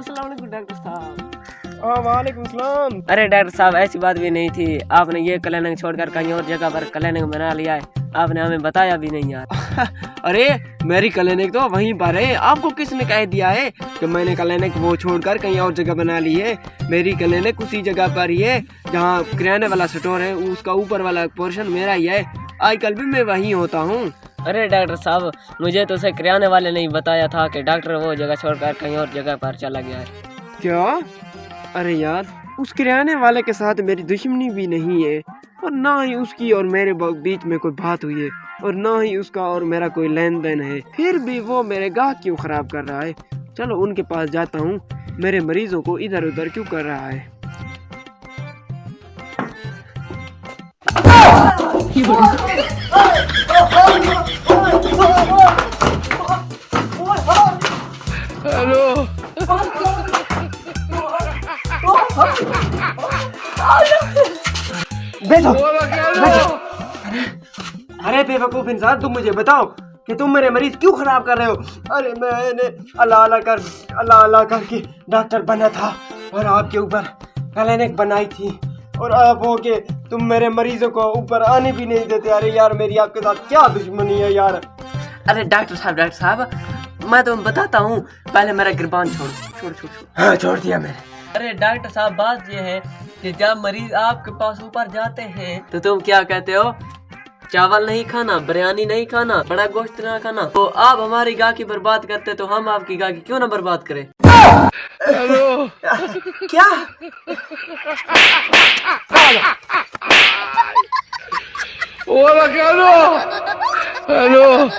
अस्सलाम वालेकुम डॉक्टर साहब। वालेकुम सलाम। अरे डॉक्टर साहब ऐसी बात भी नहीं थी, आपने ये क्लिनिक छोड़कर कहीं और जगह पर क्लिनिक बना लिया है, आपने हमें बताया भी नहीं यार। अरे मेरी क्लिनिक तो वहीं पर है, आपको किसने कह दिया है कि मैंने क्लिनिक वो छोड़कर कहीं और जगह बना ली है? मेरी क्लिनिक उसी जगह पर ही है जहाँ किराने वाला स्टोर है, उसका ऊपर वाला पोर्शन मेरा ही है। आजकल भी मैं वहीं होता हूँ। अरे डॉक्टर साहब मुझे तो उसे किराने वाले ने बताया था कि डॉक्टर वो जगह छोड़कर कहीं और जगह पर चला गया है। क्या? अरे यार, उस किराने वाले के साथ मेरी दुश्मनी भी नहीं है, और ना ही उसकी और मेरे बीच में कोई बात हुई है, और ना ही उसका और मेरा कोई लेन देन है, फिर भी वो मेरे गाहक क्यों खराब कर रहा है? चलो उनके पास जाता हूँ, मेरे मरीजों को इधर उधर क्यों कर रहा है? हेलो, बैठो। अरे बेवकूफ इंसान, तुम मुझे बताओ कि तुम मेरे मरीज क्यों खराब कर रहे हो? अरे मैंने अल्लाह अल्लाह करके डॉक्टर बना था और आपके ऊपर क्लिनिक बनाई थी, और आप हो के तुम मेरे मरीजों को ऊपर आने भी नहीं देते। अरे यार, मेरी आपके साथ क्या दुश्मनी है यार? अरे डॉक्टर साहब मैं तुम्हें बताता हूँ, पहले मेरा गिरबान छोड़। हाँ, छोड़ दिया मैंने। अरे डॉक्टर साहब बात ये है कि जब मरीज आपके पास ऊपर जाते हैं तो तुम क्या कहते हो? चावल नहीं खाना, बिरयानी नहीं खाना, बड़ा गोश्त ना खाना। तो आप हमारी गाकी बर्बाद करते तो हम आपकी गाकी क्यों ना बर्बाद करें? हेलो, क्या? हेलो।